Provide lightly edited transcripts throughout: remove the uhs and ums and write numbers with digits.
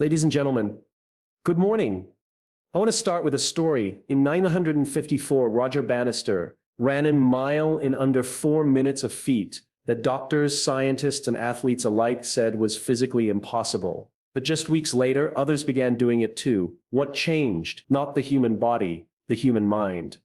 Ladies and gentlemen, good morning. I want to start with a story. In 954, Roger Bannister ran a mile in under 4 minutes of feat that doctors, scientists, and athletes alike said was physically impossible. But just weeks later, others began doing it too. What changed? Not the human body, the human mind.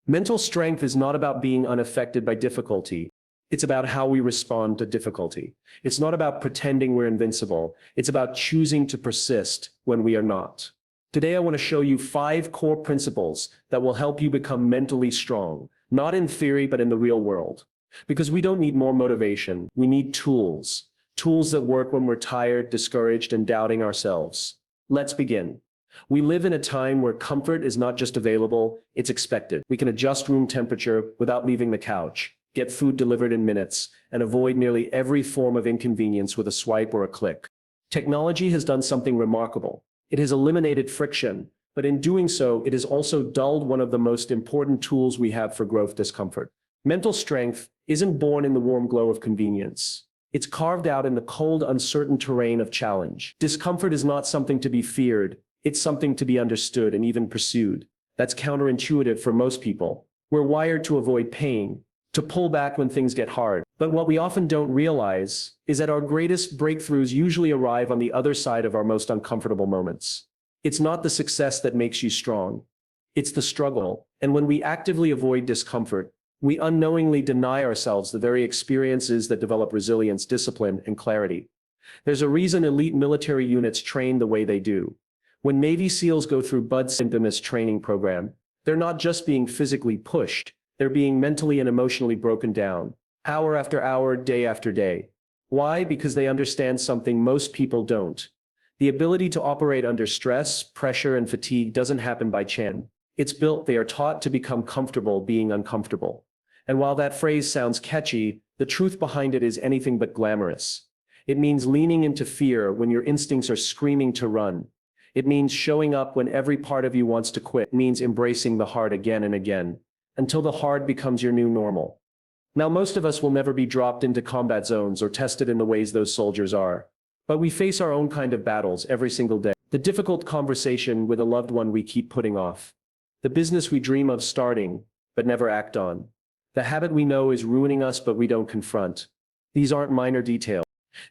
Mental strength is not about being unaffected by difficulty. It's about how we respond to difficulty. It's not about pretending we're invincible. It's about choosing to persist when we are not. Today, I want to show you 5 core principles that will help you become mentally strong, not in theory, but in the real world. Because we don't need more motivation. We need tools. Tools that work when we're tired, discouraged, and doubting ourselves. Let's begin. We live in a time where comfort is not just available, it's expected. We can adjust room temperature without leaving the couch, get food delivered in minutes, and avoid nearly every form of inconvenience with a swipe or a click. Technology has done something remarkable. It has eliminated friction, but in doing so, it has also dulled one of the most important tools we have for growth: discomfort. Mental strength isn't born in the warm glow of convenience. It's carved out in the cold, uncertain terrain of challenge. Discomfort is not something to be feared. It's something to be understood and even pursued. That's counterintuitive for most people. We're wired to avoid pain, to pull back when things get hard. But what we often don't realize is that our greatest breakthroughs usually arrive on the other side of our most uncomfortable moments. It's not the success that makes you strong. It's the struggle. And when we actively avoid discomfort, we unknowingly deny ourselves the very experiences that develop resilience, discipline, and clarity. There's a reason elite military units train the way they do. When Navy SEALs go through Bud's infamous training program, they're not just being physically pushed, they're being mentally and emotionally broken down, hour after hour, day after day. Why? Because they understand something most people don't. The ability to operate under stress, pressure, and fatigue doesn't happen by chance. It's built. They are taught to become comfortable being uncomfortable. And while that phrase sounds catchy, the truth behind it is anything but glamorous. It means leaning into fear when your instincts are screaming to run. It means showing up when every part of you wants to quit. It means embracing the hard again and again, until the hard becomes your new normal. Now, most of us will never be dropped into combat zones or tested in the ways those soldiers are. But we face our own kind of battles every single day. The difficult conversation with a loved one we keep putting off. The business we dream of starting, but never act on. The habit we know is ruining us, but we don't confront. These aren't minor details.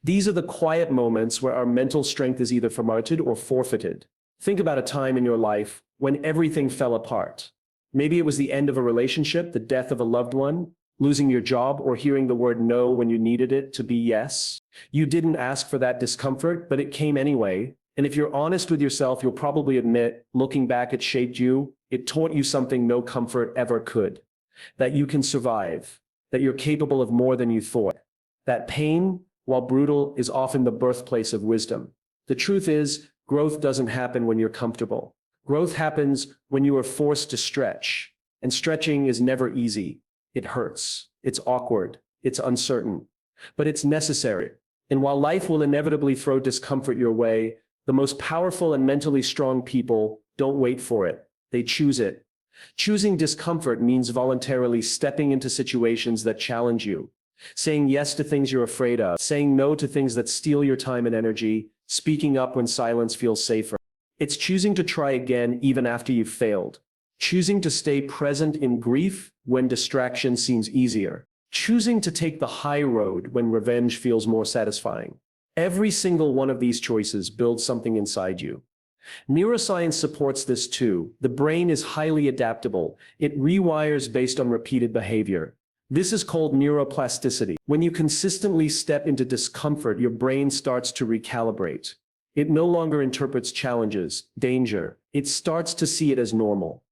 These are the quiet moments where our mental strength is either promoted or forfeited. Think about a time in your life when everything fell apart. Maybe it was the end of a relationship, the death of a loved one, losing your job, or hearing the word no when you needed it to be yes. You didn't ask for that discomfort, but it came anyway. And if you're honest with yourself, you'll probably admit, looking back, it shaped you. It taught you something no comfort ever could. That you can survive, that you're capable of more than you thought. That pain, while brutal, is often the birthplace of wisdom. The truth is, growth doesn't happen when you're comfortable. Growth happens when you are forced to stretch. And stretching is never easy. It hurts. It's awkward. It's uncertain. But it's necessary. And while life will inevitably throw discomfort your way, the most powerful and mentally strong people don't wait for it. They choose it. Choosing discomfort means voluntarily stepping into situations that challenge you, saying yes to things you're afraid of, saying no to things that steal your time and energy, speaking up when silence feels safer. It's choosing to try again even after you've failed, choosing to stay present in grief when distraction seems easier, choosing to take the high road when revenge feels more satisfying. Every single one of these choices builds something inside you. Neuroscience supports this too. The brain is highly adaptable. It rewires based on repeated behavior. This is called neuroplasticity. When you consistently step into discomfort, your brain starts to recalibrate. It no longer interprets challenges, danger. It starts to see it as normal.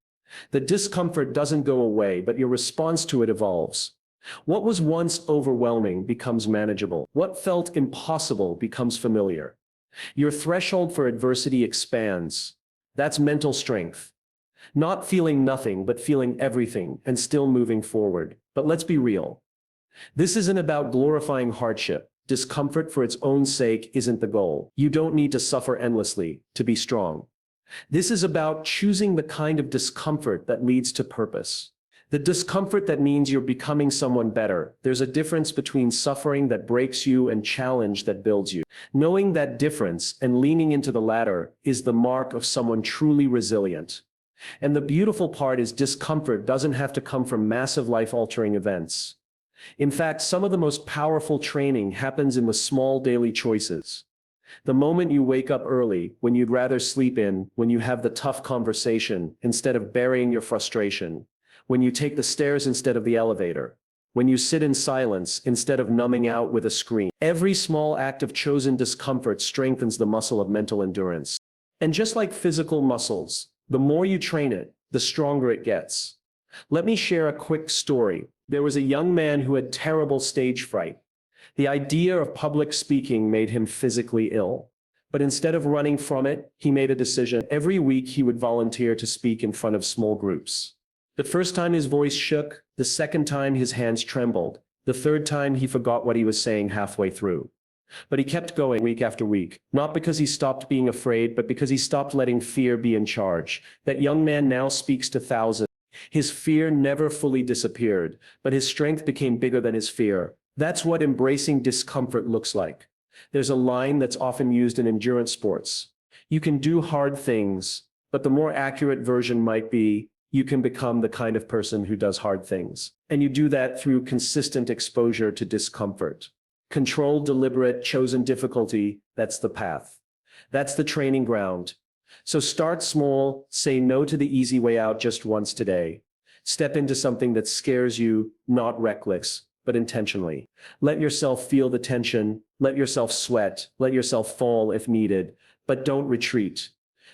The discomfort doesn't go away, but your response to it evolves. What was once overwhelming becomes manageable. What felt impossible becomes familiar. Your threshold for adversity expands. That's mental strength. Not feeling nothing, but feeling everything and still moving forward. But let's be real. This isn't about glorifying hardship. Discomfort for its own sake isn't the goal. You don't need to suffer endlessly to be strong. This is about choosing the kind of discomfort that leads to purpose. The discomfort that means you're becoming someone better. There's a difference between suffering that breaks you and challenge that builds you. Knowing that difference and leaning into the latter is the mark of someone truly resilient. And the beautiful part is discomfort doesn't have to come from massive life-altering events. In fact, some of the most powerful training happens in the small daily choices. The moment you wake up early, when you'd rather sleep in, when you have the tough conversation instead of burying your frustration, when you take the stairs instead of the elevator, when you sit in silence instead of numbing out with a screen. Every small act of chosen discomfort strengthens the muscle of mental endurance. And just like physical muscles, the more you train it, the stronger it gets. Let me share a quick story. There was a young man who had terrible stage fright. The idea of public speaking made him physically ill. But instead of running from it, he made a decision. Every week he would volunteer to speak in front of small groups. The first time his voice shook, the second time his hands trembled, the third time he forgot what he was saying halfway through. But he kept going week after week, not because he stopped being afraid, but because he stopped letting fear be in charge. That young man now speaks to thousands. His fear never fully disappeared, but his strength became bigger than his fear. That's what embracing discomfort looks like. There's a line that's often used in endurance sports. You can do hard things, but the more accurate version might be, you can become the kind of person who does hard things. And you do that through consistent exposure to discomfort. Controlled, deliberate, chosen difficulty, that's the path. That's the training ground. So start small, say no to the easy way out just once today. Step into something that scares you, not reckless, but intentionally. Let yourself feel the tension, let yourself sweat, let yourself fall if needed, but don't retreat.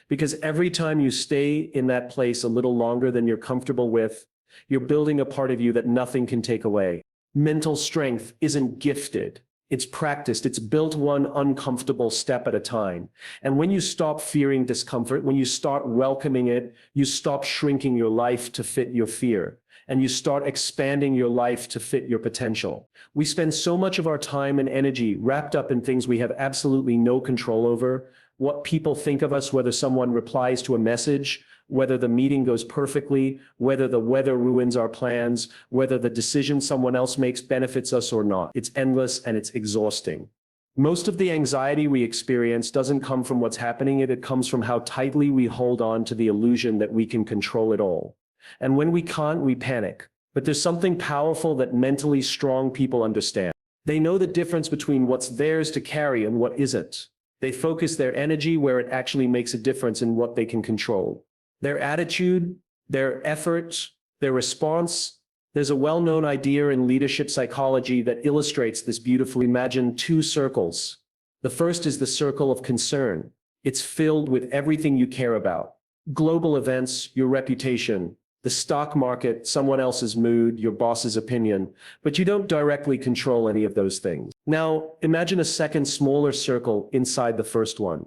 Because every time you stay in that place a little longer than you're comfortable with, you're building a part of you that nothing can take away. Mental strength isn't gifted. It's practiced. It's built one uncomfortable step at a time. And when you stop fearing discomfort, when you start welcoming it, you stop shrinking your life to fit your fear. And you start expanding your life to fit your potential. We spend so much of our time and energy wrapped up in things we have absolutely no control over. What people think of us, whether someone replies to a message, whether the meeting goes perfectly, whether the weather ruins our plans, whether the decision someone else makes benefits us or not. It's endless and it's exhausting. Most of the anxiety we experience doesn't come from what's happening, it comes from how tightly we hold on to the illusion that we can control it all. And when we can't, we panic. But there's something powerful that mentally strong people understand. They know the difference between what's theirs to carry and what isn't. They focus their energy where it actually makes a difference in what they can control. Their attitude, their effort, their response. There's a well-known idea in leadership psychology that illustrates this beautifully. Imagine two circles. The first is the circle of concern. It's filled with everything you care about. Global events, your reputation, the stock market, someone else's mood, your boss's opinion, but you don't directly control any of those things. Now, imagine a second smaller circle inside the first one.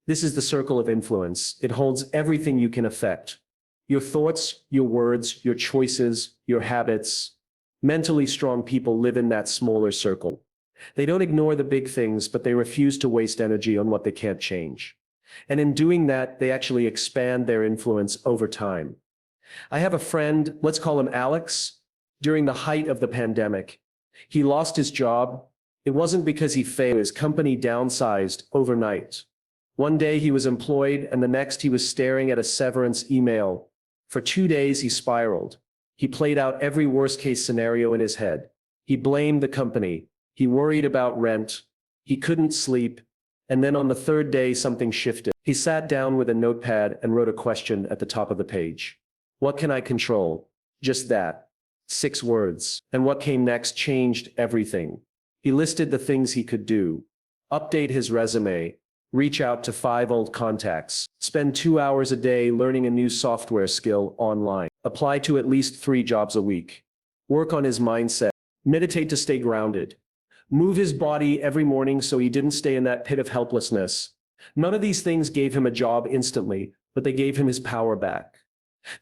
This is the circle of influence. It holds everything you can affect. Your thoughts, your words, your choices, your habits. Mentally strong people live in that smaller circle. They don't ignore the big things, but they refuse to waste energy on what they can't change. And in doing that, they actually expand their influence over time. I have a friend, let's call him Alex. During the height of the pandemic, he lost his job. It wasn't because he failed. His company downsized overnight. One day he was employed and the next he was staring at a severance email. For 2 days he spiraled. He played out every worst-case scenario in his head. He blamed the company. He worried about rent. He couldn't sleep. And then on the third day something shifted. He sat down with a notepad and wrote a question at the top of the page. What can I control? Just that. 6 words. And what came next changed everything. He listed the things he could do. Update his resume. Reach out to 5 old contacts. Spend 2 hours a day learning a new software skill online. Apply to at least 3 jobs a week. Work on his mindset. Meditate to stay grounded. Move his body every morning so he didn't stay in that pit of helplessness. None of these things gave him a job instantly, but they gave him his power back.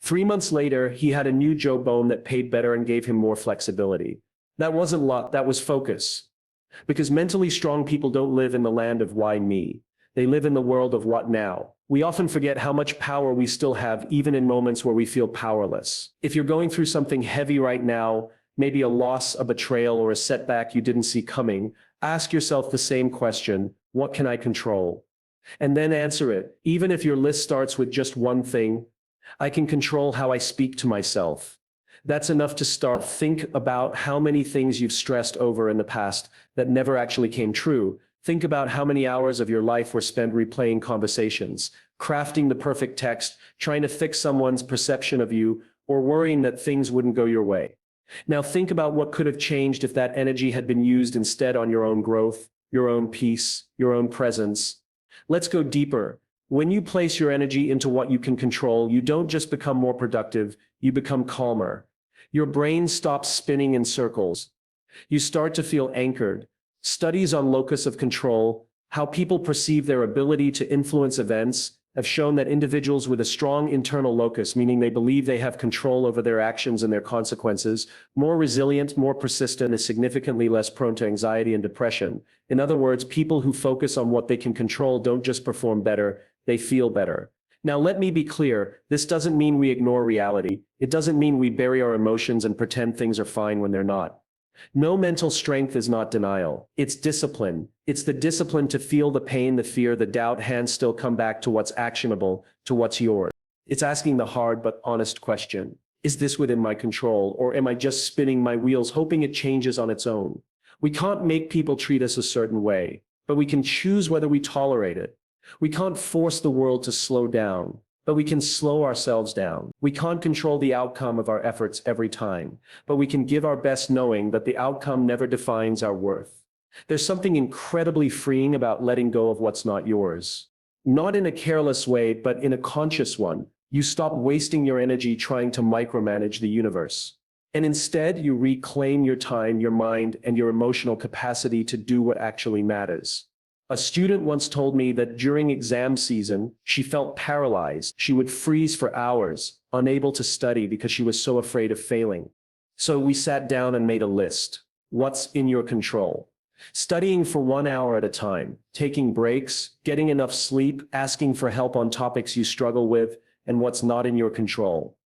3 months later, he had a new job that paid better and gave him more flexibility. That wasn't luck, that was focus. Because mentally strong people don't live in the land of why me. They live in the world of what now. We often forget how much power we still have even in moments where we feel powerless. If you're going through something heavy right now, maybe a loss, a betrayal, or a setback you didn't see coming, ask yourself the same question: what can I control? And then answer it. Even if your list starts with just one thing: I can control how I speak to myself. That's enough to start. Think about how many things you've stressed over in the past that never actually came true. Think about how many hours of your life were spent replaying conversations, crafting the perfect text, trying to fix someone's perception of you, or worrying that things wouldn't go your way. Now think about what could have changed if that energy had been used instead on your own growth, your own peace, your own presence. Let's go deeper. When you place your energy into what you can control, you don't just become more productive, you become calmer. Your brain stops spinning in circles. You start to feel anchored. Studies on locus of control, how people perceive their ability to influence events, have shown that individuals with a strong internal locus, meaning they believe they have control over their actions and their consequences, more resilient, more persistent, and significantly less prone to anxiety and depression. In other words, people who focus on what they can control don't just perform better, they feel better. Now, let me be clear, this doesn't mean we ignore reality. It doesn't mean we bury our emotions and pretend things are fine when they're not. No, mental strength is not denial. It's discipline. It's the discipline to feel the pain, the fear, the doubt, hands still come back to what's actionable, to what's yours. It's asking the hard but honest question: is this within my control, or am I just spinning my wheels hoping it changes on its own? We can't make people treat us a certain way, but we can choose whether we tolerate it. We can't force the world to slow down, but we can slow ourselves down. We can't control the outcome of our efforts every time, but we can give our best knowing that the outcome never defines our worth. There's something incredibly freeing about letting go of what's not yours. Not in a careless way, but in a conscious one. You stop wasting your energy trying to micromanage the universe. And instead, you reclaim your time, your mind, and your emotional capacity to do what actually matters. A student once told me that during exam season, she felt paralyzed. She would freeze for hours, unable to study because she was so afraid of failing. So we sat down and made a list. What's in your control? Studying for 1 hour at a time, taking breaks, getting enough sleep, asking for help on topics you struggle with, and what's not in your control.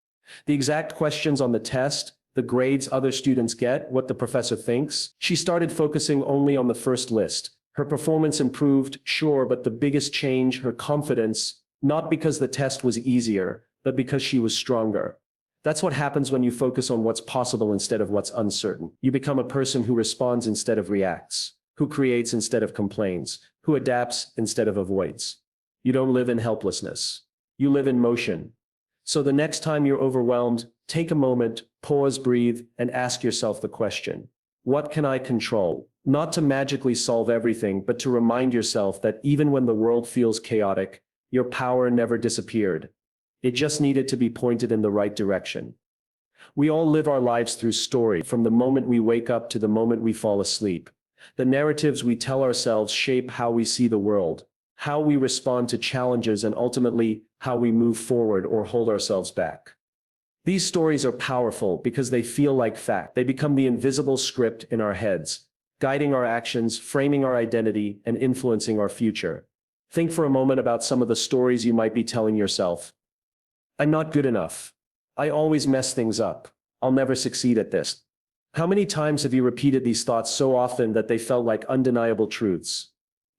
The exact questions on the test, the grades other students get, what the professor thinks. She started focusing only on the first list. Her performance improved, sure, but the biggest change, her confidence, not because the test was easier, but because she was stronger. That's what happens when you focus on what's possible instead of what's uncertain. You become a person who responds instead of reacts, who creates instead of complains, who adapts instead of avoids. You don't live in helplessness. You live in motion. So the next time you're overwhelmed, take a moment, pause, breathe, and ask yourself the question: what can I control? Not to magically solve everything, but to remind yourself that even when the world feels chaotic, your power never disappeared. It just needed to be pointed in the right direction. We all live our lives through story, from the moment we wake up to the moment we fall asleep. The narratives we tell ourselves shape how we see the world, how we respond to challenges, and ultimately, how we move forward or hold ourselves back. These stories are powerful because they feel like fact. They become the invisible script in our heads, guiding our actions, framing our identity, and influencing our future. Think for a moment about some of the stories you might be telling yourself. I'm not good enough. I always mess things up. I'll never succeed at this. How many times have you repeated these thoughts so often that they felt like undeniable truths?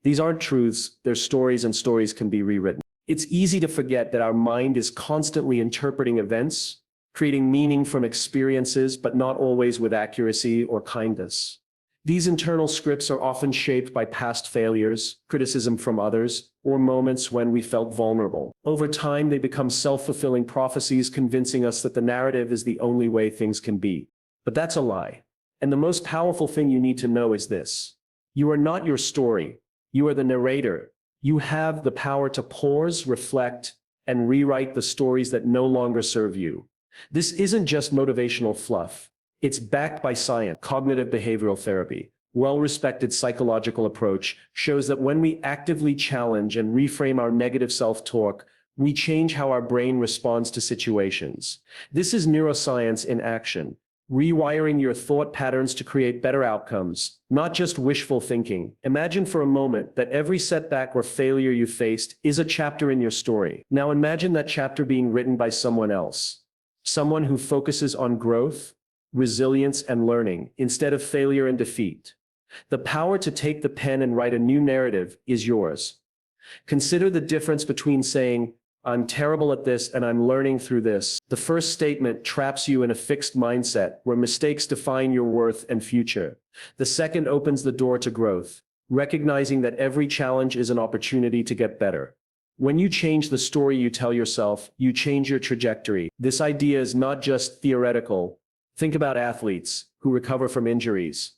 These aren't truths, they're stories, and stories can be rewritten. It's easy to forget that our mind is constantly interpreting events, creating meaning from experiences, but not always with accuracy or kindness. These internal scripts are often shaped by past failures, criticism from others, or moments when we felt vulnerable. Over time, they become self-fulfilling prophecies, convincing us that the narrative is the only way things can be. But that's a lie. And the most powerful thing you need to know is this: you are not your story. You are the narrator. You have the power to pause, reflect, and rewrite the stories that no longer serve you. This isn't just motivational fluff. It's backed by science. Cognitive behavioral therapy, well-respected psychological approach, shows that when we actively challenge and reframe our negative self-talk, we change how our brain responds to situations. This is neuroscience in action. rewiring your thought patterns to create better outcomes, not just wishful thinking. Imagine for a moment that every setback or failure you faced is a chapter in your story. Now imagine that chapter being written by someone else, someone who focuses on growth, resilience, and learning instead of failure and defeat. The power to take the pen and write a new narrative is yours. Consider the difference between saying, "I'm terrible at this and I'm learning through this." The first statement traps you in a fixed mindset where mistakes define your worth and future. The second opens the door to growth, recognizing that every challenge is an opportunity to get better. When you change the story you tell yourself, you change your trajectory. This idea is not just theoretical. Think about athletes who recover from injuries.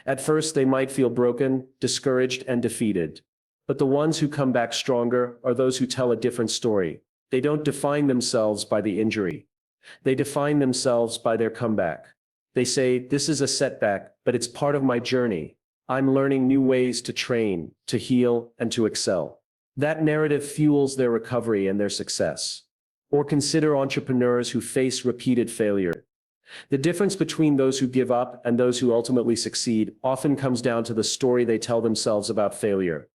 At first, they might feel broken, discouraged, and defeated. But the ones who come back stronger are those who tell a different story. They don't define themselves by the injury. They define themselves by their comeback. They say, "This is a setback, but it's part of my journey. I'm learning new ways to train, to heal, and to excel." That narrative fuels their recovery and their success. Or consider entrepreneurs who face repeated failure. The difference between those who give up and those who ultimately succeed often comes down to the story they tell themselves about failure.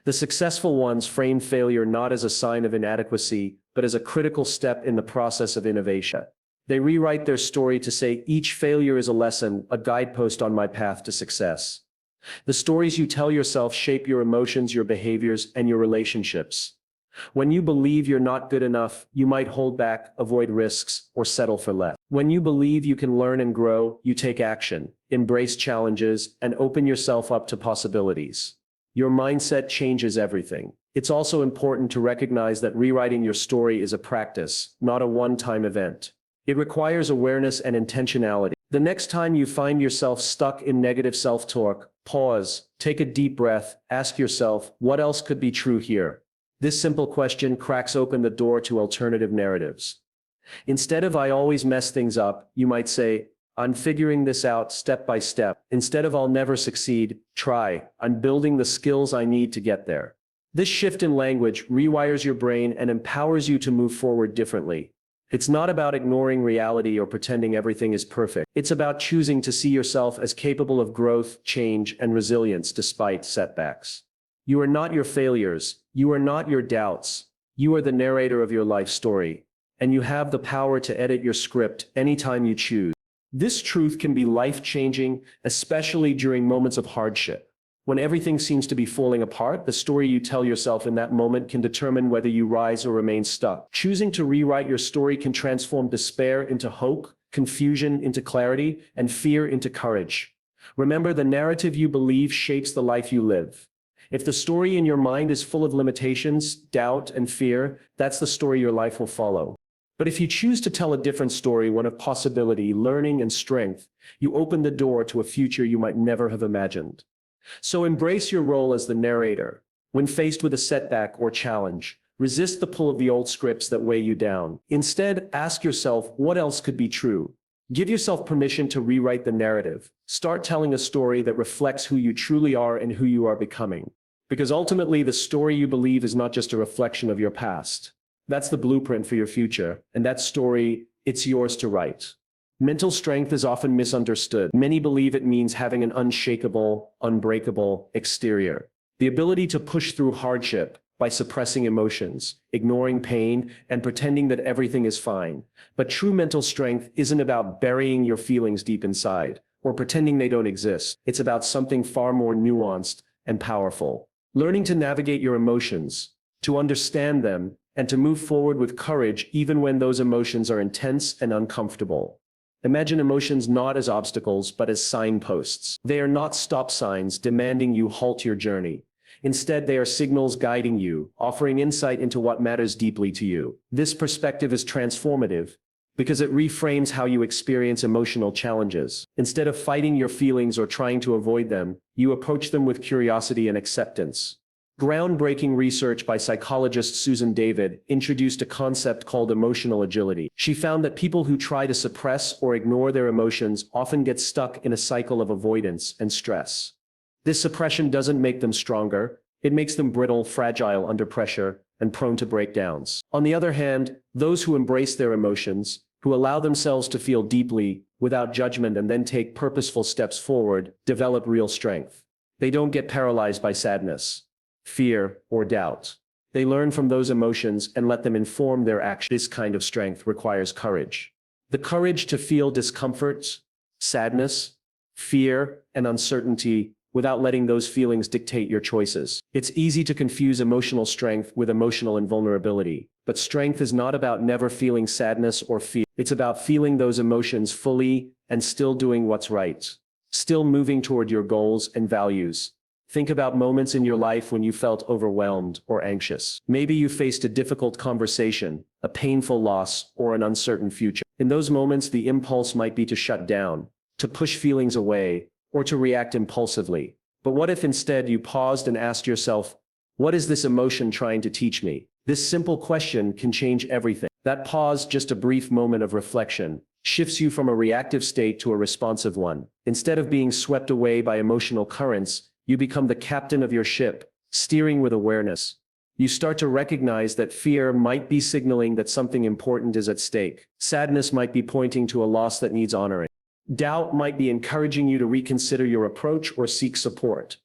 The successful ones frame failure not as a sign of inadequacy, but as a critical step in the process of innovation. They rewrite their story to say, "Each failure is a lesson, a guidepost on my path to success." The stories you tell yourself shape your emotions, your behaviors, and your relationships. When you believe you're not good enough, you might hold back, avoid risks, or settle for less. When you believe you can learn and grow, you take action, embrace challenges, and open yourself up to possibilities. Your mindset changes everything. It's also important to recognize that rewriting your story is a practice, not a one-time event. It requires awareness and intentionality. The next time you find yourself stuck in negative self-talk, pause, take a deep breath, ask yourself, what else could be true here? This simple question cracks open the door to alternative narratives. Instead of "I always mess things up," you might say, "I'm figuring this out step by step." Instead of "I'll never succeed," try, "I'm building the skills I need to get there." This shift in language rewires your brain and empowers you to move forward differently. It's not about ignoring reality or pretending everything is perfect. It's about choosing to see yourself as capable of growth, change, and resilience despite setbacks. You are not your failures. You are not your doubts. You are the narrator of your life story, and you have the power to edit your script anytime you choose. This truth can be life-changing, especially during moments of hardship. When everything seems to be falling apart, the story you tell yourself in that moment can determine whether you rise or remain stuck. Choosing to rewrite your story can transform despair into hope, confusion into clarity, and fear into courage. Remember, the narrative you believe shapes the life you live. If the story in your mind is full of limitations, doubt, and fear, that's the story your life will follow. But if you choose to tell a different story, one of possibility, learning, and strength, you open the door to a future you might never have imagined. So embrace your role as the narrator. When faced with a setback or challenge, resist the pull of the old scripts that weigh you down. Instead, ask yourself, what else could be true? Give yourself permission to rewrite the narrative. Start telling a story that reflects who you truly are and who you are becoming. Because ultimately, the story you believe is not just a reflection of your past. That's the blueprint for your future, and that story, it's yours to write. Mental strength is often misunderstood. Many believe it means having an unshakable, unbreakable exterior. The ability to push through hardship by suppressing emotions, ignoring pain, and pretending that everything is fine. But true mental strength isn't about burying your feelings deep inside, or pretending they don't exist. It's about something far more nuanced and powerful. Learning to navigate your emotions, to understand them, and to move forward with courage even when those emotions are intense and uncomfortable. Imagine emotions not as obstacles, but as signposts. They are not stop signs demanding you halt your journey. Instead, they are signals guiding you, offering insight into what matters deeply to you. This perspective is transformative because it reframes how you experience emotional challenges. Instead of fighting your feelings or trying to avoid them, you approach them with curiosity and acceptance. Groundbreaking research by psychologist Susan David introduced a concept called emotional agility. She found that people who try to suppress or ignore their emotions often get stuck in a cycle of avoidance and stress. This suppression doesn't make them stronger. It makes them brittle, fragile under pressure, and prone to breakdowns. On the other hand, those who embrace their emotions, who allow themselves to feel deeply, without judgment and then take purposeful steps forward, develop real strength. They don't get paralyzed by sadness, fear, or doubt. They learn from those emotions and let them inform their action. This kind of strength requires courage. The courage to feel discomfort, sadness, fear, and uncertainty without letting those feelings dictate your choices. It's easy to confuse emotional strength with emotional invulnerability, but strength is not about never feeling sadness or fear. It's about feeling those emotions fully and still doing what's right, still moving toward your goals and values. Think about moments in your life when you felt overwhelmed or anxious. Maybe you faced a difficult conversation, a painful loss, or an uncertain future. In those moments, the impulse might be to shut down, to push feelings away, or to react impulsively. But what if instead you paused and asked yourself, what is this emotion trying to teach me? This simple question can change everything. That pause, just a brief moment of reflection, shifts you from a reactive state to a responsive one. Instead of being swept away by emotional currents, you become the captain of your ship, steering with awareness. You start to recognize that fear might be signaling that something important is at stake. Sadness might be pointing to a loss that needs honoring. Doubt might be encouraging you to reconsider your approach or seek support.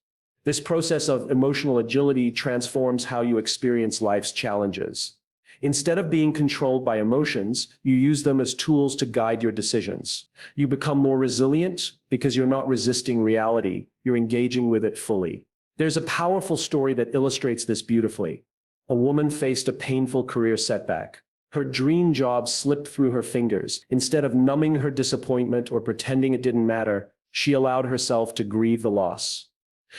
This process of emotional agility transforms how you experience life's challenges. Instead of being controlled by emotions, you use them as tools to guide your decisions. You become more resilient because you're not resisting reality, you're engaging with it fully. There's a powerful story that illustrates this beautifully. A woman faced a painful career setback. Her dream job slipped through her fingers. Instead of numbing her disappointment or pretending it didn't matter, she allowed herself to grieve the loss.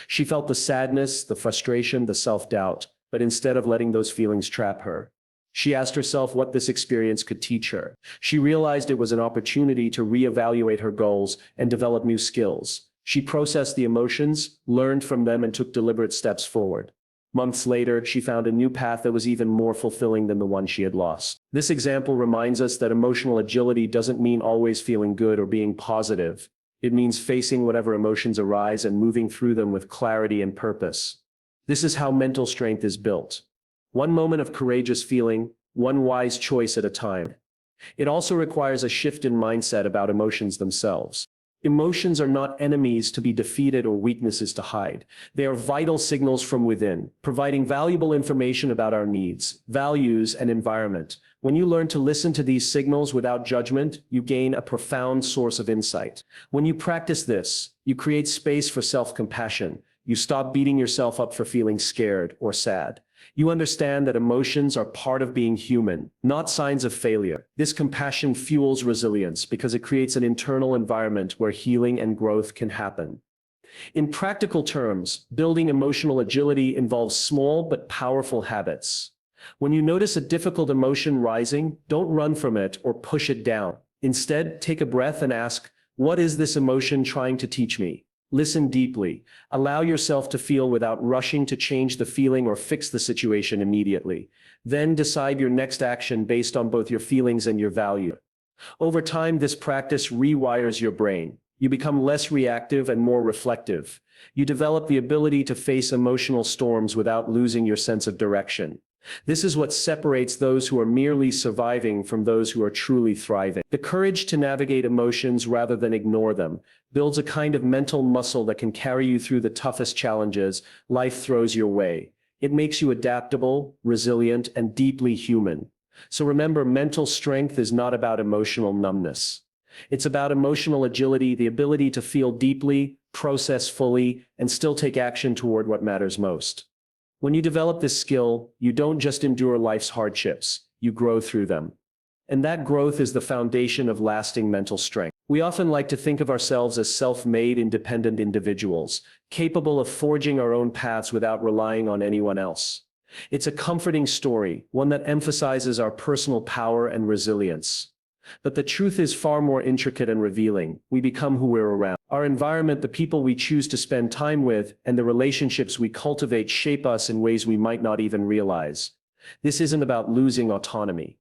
She felt the sadness, the frustration, the self-doubt, but instead of letting those feelings trap her, she asked herself what this experience could teach her. She realized it was an opportunity to reevaluate her goals and develop new skills. She processed the emotions, learned from them, and took deliberate steps forward. Months later, she found a new path that was even more fulfilling than the one she had lost. This example reminds us that emotional agility doesn't mean always feeling good or being positive. It means facing whatever emotions arise and moving through them with clarity and purpose. This is how mental strength is built. One moment of courageous feeling, one wise choice at a time. It also requires a shift in mindset about emotions themselves. Emotions are not enemies to be defeated or weaknesses to hide. They are vital signals from within, providing valuable information about our needs, values, and environment. When you learn to listen to these signals without judgment, you gain a profound source of insight. When you practice this, you create space for self-compassion. You stop beating yourself up for feeling scared or sad. You understand that emotions are part of being human, not signs of failure. This compassion fuels resilience because it creates an internal environment where healing and growth can happen. In practical terms, building emotional agility involves small but powerful habits. When you notice a difficult emotion rising, don't run from it or push it down. Instead, take a breath and ask, what is this emotion trying to teach me? Listen deeply. Allow yourself to feel without rushing to change the feeling or fix the situation immediately. Then decide your next action based on both your feelings and your value. Over time, this practice rewires your brain. You become less reactive and more reflective. You develop the ability to face emotional storms without losing your sense of direction. This is what separates those who are merely surviving from those who are truly thriving. The courage to navigate emotions rather than ignore them builds a kind of mental muscle that can carry you through the toughest challenges life throws your way. It makes you adaptable, resilient, and deeply human. So remember, mental strength is not about emotional numbness. It's about emotional agility, the ability to feel deeply, process fully, and still take action toward what matters most. When you develop this skill, you don't just endure life's hardships, you grow through them. And that growth is the foundation of lasting mental strength. We often like to think of ourselves as self-made, independent individuals, capable of forging our own paths without relying on anyone else. It's a comforting story, one that emphasizes our personal power and resilience. But the truth is far more intricate and revealing. We become who we're around. Our environment, the people we choose to spend time with, and the relationships we cultivate shape us in ways we might not even realize. This isn't about losing autonomy.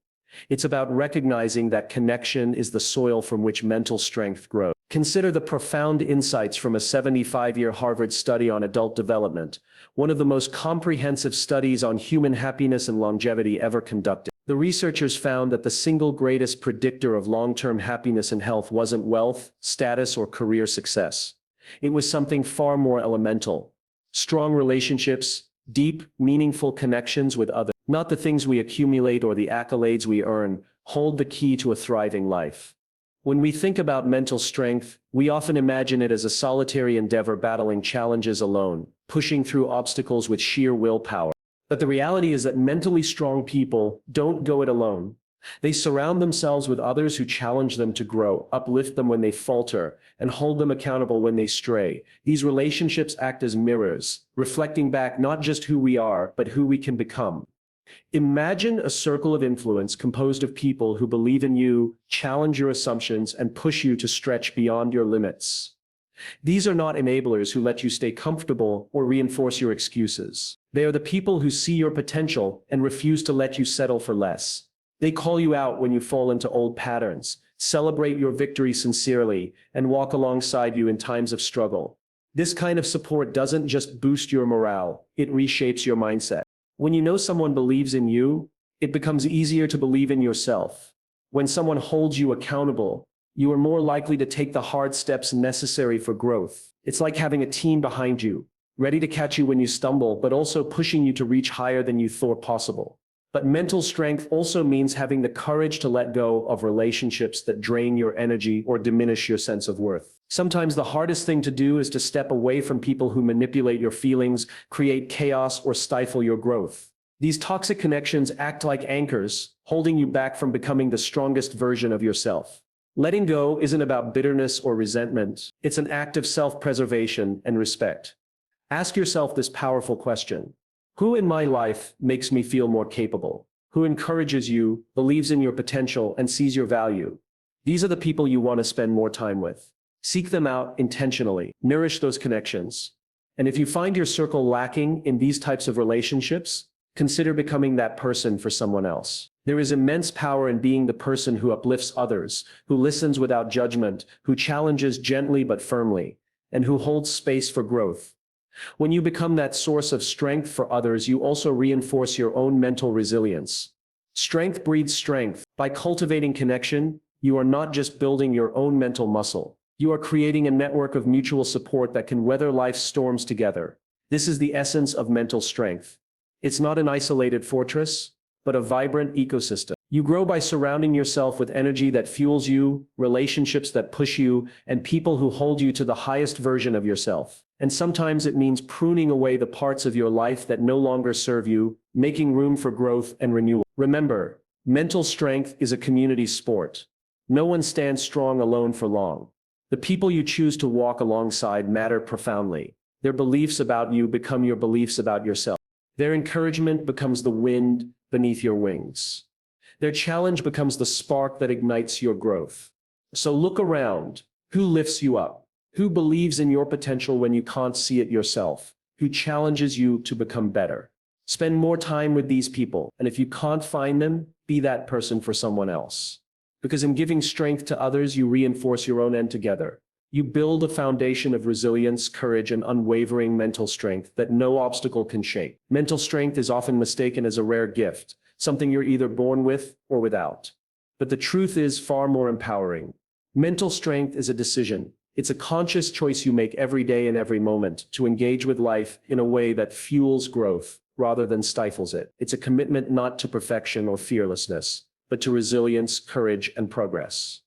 It's about recognizing that connection is the soil from which mental strength grows. Consider the profound insights from a 75-year Harvard study on adult development, one of the most comprehensive studies on human happiness and longevity ever conducted. The researchers found that the single greatest predictor of long-term happiness and health wasn't wealth, status, or career success. It was something far more elemental. Strong relationships, deep, meaningful connections with others, not the things we accumulate or the accolades we earn, hold the key to a thriving life. When we think about mental strength, we often imagine it as a solitary endeavor battling challenges alone, pushing through obstacles with sheer willpower. But the reality is that mentally strong people don't go it alone. They surround themselves with others who challenge them to grow, uplift them when they falter, and hold them accountable when they stray. These relationships act as mirrors, reflecting back not just who we are, but who we can become. Imagine a circle of influence composed of people who believe in you, challenge your assumptions, and push you to stretch beyond your limits. These are not enablers who let you stay comfortable or reinforce your excuses. They are the people who see your potential and refuse to let you settle for less. They call you out when you fall into old patterns, celebrate your victory sincerely, and walk alongside you in times of struggle. This kind of support doesn't just boost your morale, it reshapes your mindset. When you know someone believes in you, it becomes easier to believe in yourself. When someone holds you accountable, you are more likely to take the hard steps necessary for growth. It's like having a team behind you, ready to catch you when you stumble, but also pushing you to reach higher than you thought possible. But mental strength also means having the courage to let go of relationships that drain your energy or diminish your sense of worth. Sometimes the hardest thing to do is to step away from people who manipulate your feelings, create chaos, or stifle your growth. These toxic connections act like anchors, holding you back from becoming the strongest version of yourself. Letting go isn't about bitterness or resentment. It's an act of self-preservation and respect. Ask yourself this powerful question. Who in my life makes me feel more capable? Who encourages you, believes in your potential, and sees your value? These are the people you want to spend more time with. Seek them out intentionally. Nourish those connections. And if you find your circle lacking in these types of relationships, consider becoming that person for someone else. There is immense power in being the person who uplifts others, who listens without judgment, who challenges gently but firmly, and who holds space for growth. When you become that source of strength for others, you also reinforce your own mental resilience. Strength breeds strength. By cultivating connection, you are not just building your own mental muscle. You are creating a network of mutual support that can weather life's storms together. This is the essence of mental strength. It's not an isolated fortress, but a vibrant ecosystem. You grow by surrounding yourself with energy that fuels you, relationships that push you, and people who hold you to the highest version of yourself. And sometimes it means pruning away the parts of your life that no longer serve you, making room for growth and renewal. Remember, mental strength is a community sport. No one stands strong alone for long. The people you choose to walk alongside matter profoundly. Their beliefs about you become your beliefs about yourself. Their encouragement becomes the wind beneath your wings. Their challenge becomes the spark that ignites your growth. So look around. Who lifts you up? Who believes in your potential when you can't see it yourself? Who challenges you to become better? Spend more time with these people, and if you can't find them, be that person for someone else. Because in giving strength to others, you reinforce your own end together. You build a foundation of resilience, courage, and unwavering mental strength that no obstacle can shake. Mental strength is often mistaken as a rare gift, something you're either born with or without. But the truth is far more empowering. Mental strength is a decision. It's a conscious choice you make every day and every moment to engage with life in a way that fuels growth rather than stifles it. It's a commitment not to perfection or fearlessness, but to resilience, courage, and progress.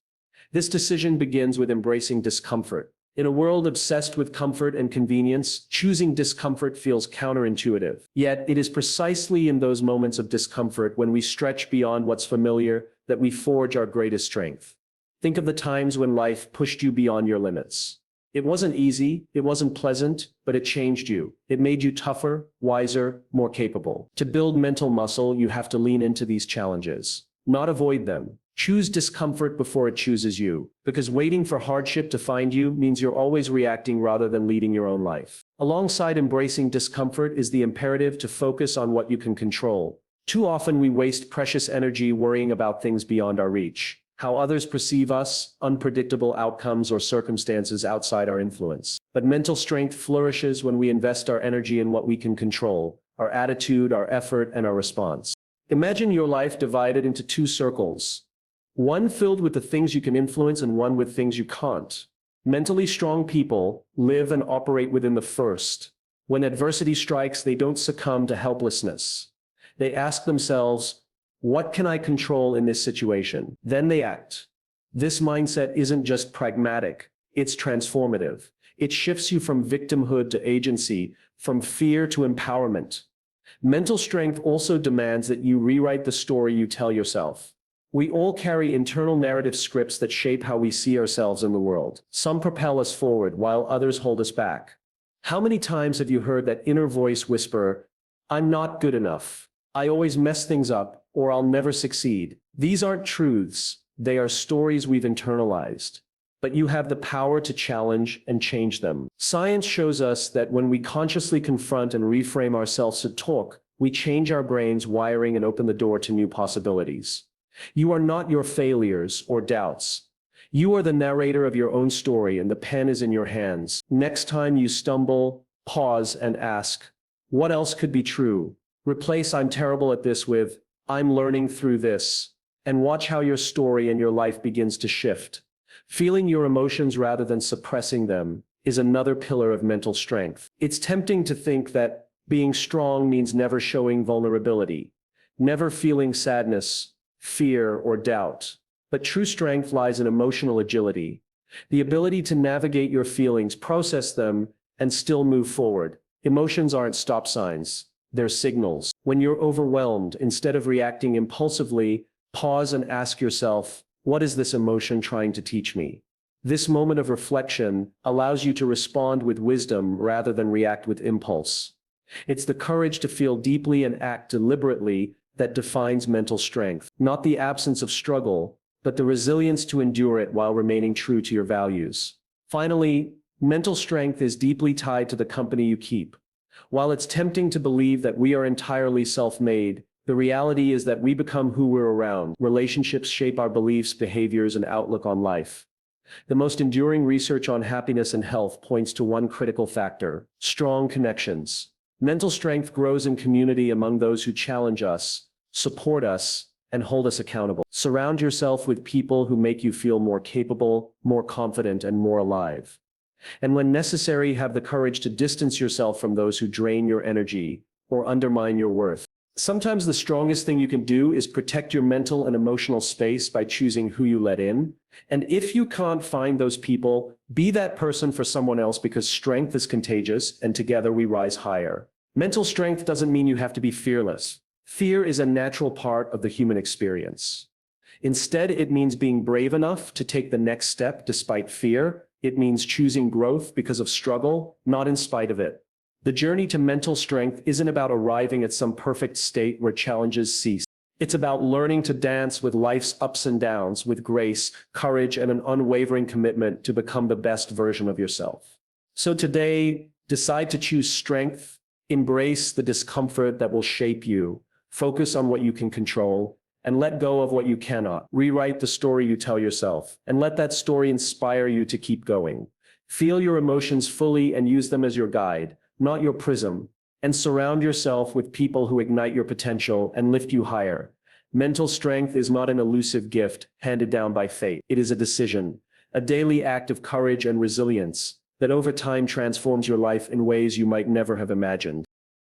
This decision begins with embracing discomfort. In a world obsessed with comfort and convenience, choosing discomfort feels counterintuitive. Yet, it is precisely in those moments of discomfort when we stretch beyond what's familiar that we forge our greatest strength. Think of the times when life pushed you beyond your limits. It wasn't easy, it wasn't pleasant, but it changed you. It made you tougher, wiser, more capable. To build mental muscle, you have to lean into these challenges, not avoid them. Choose discomfort before it chooses you, because waiting for hardship to find you means you're always reacting rather than leading your own life. Alongside embracing discomfort is the imperative to focus on what you can control. Too often we waste precious energy worrying about things beyond our reach. How others perceive us, unpredictable outcomes, or circumstances outside our influence. But mental strength flourishes when we invest our energy in what we can control, our attitude, our effort, and our response. Imagine your life divided into two circles, one filled with the things you can influence and one with things you can't. Mentally strong people live and operate within the first. When adversity strikes, they don't succumb to helplessness. They ask themselves, what can I control in this situation? Then they act. This mindset isn't just pragmatic, it's transformative. It shifts you from victimhood to agency, from fear to empowerment. Mental strength also demands that you rewrite the story you tell yourself. We all carry internal narrative scripts that shape how we see ourselves in the world. Some propel us forward while others hold us back. How many times have you heard that inner voice whisper, "I'm not good enough. I always mess things up," or "I'll never succeed"? These aren't truths. They are stories we've internalized. But you have the power to challenge and change them. Science shows us that when we consciously confront and reframe ourselves to talk, we change our brain's wiring and open the door to new possibilities. You are not your failures or doubts. You are the narrator of your own story, and the pen is in your hands. Next time you stumble, pause and ask, what else could be true? Replace "I'm terrible at this" with "I'm learning through this," and watch how your story and your life begins to shift. Feeling your emotions rather than suppressing them is another pillar of mental strength. It's tempting to think that being strong means never showing vulnerability, never feeling sadness, fear, or doubt. But true strength lies in emotional agility, the ability to navigate your feelings, process them, and still move forward. Emotions aren't stop signs, they're signals. When you're overwhelmed, instead of reacting impulsively, pause and ask yourself, what is this emotion trying to teach me? This moment of reflection allows you to respond with wisdom rather than react with impulse. It's the courage to feel deeply and act deliberately that defines mental strength, not the absence of struggle, but the resilience to endure it while remaining true to your values. Finally, mental strength is deeply tied to the company you keep. While it's tempting to believe that we are entirely self-made, the reality is that we become who we're around. Relationships shape our beliefs, behaviors, and outlook on life. The most enduring research on happiness and health points to one critical factor: strong connections. Mental strength grows in community among those who challenge us, support us, and hold us accountable. Surround yourself with people who make you feel more capable, more confident, and more alive. And when necessary, have the courage to distance yourself from those who drain your energy or undermine your worth. Sometimes the strongest thing you can do is protect your mental and emotional space by choosing who you let in. And if you can't find those people, be that person for someone else, because strength is contagious and together we rise higher. Mental strength doesn't mean you have to be fearless. Fear is a natural part of the human experience. Instead, it means being brave enough to take the next step despite fear. It means choosing growth because of struggle, not in spite of it. The journey to mental strength isn't about arriving at some perfect state where challenges cease. It's about learning to dance with life's ups and downs with grace, courage, and an unwavering commitment to become the best version of yourself. So today, decide to choose strength, embrace the discomfort that will shape you, focus on what you can control, and let go of what you cannot. Rewrite the story you tell yourself, and let that story inspire you to keep going. Feel your emotions fully and use them as your guide, not your prism, and surround yourself with people who ignite your potential and lift you higher. Mental strength is not an elusive gift handed down by fate. It is a decision, a daily act of courage and resilience that over time transforms your life in ways you might never have imagined.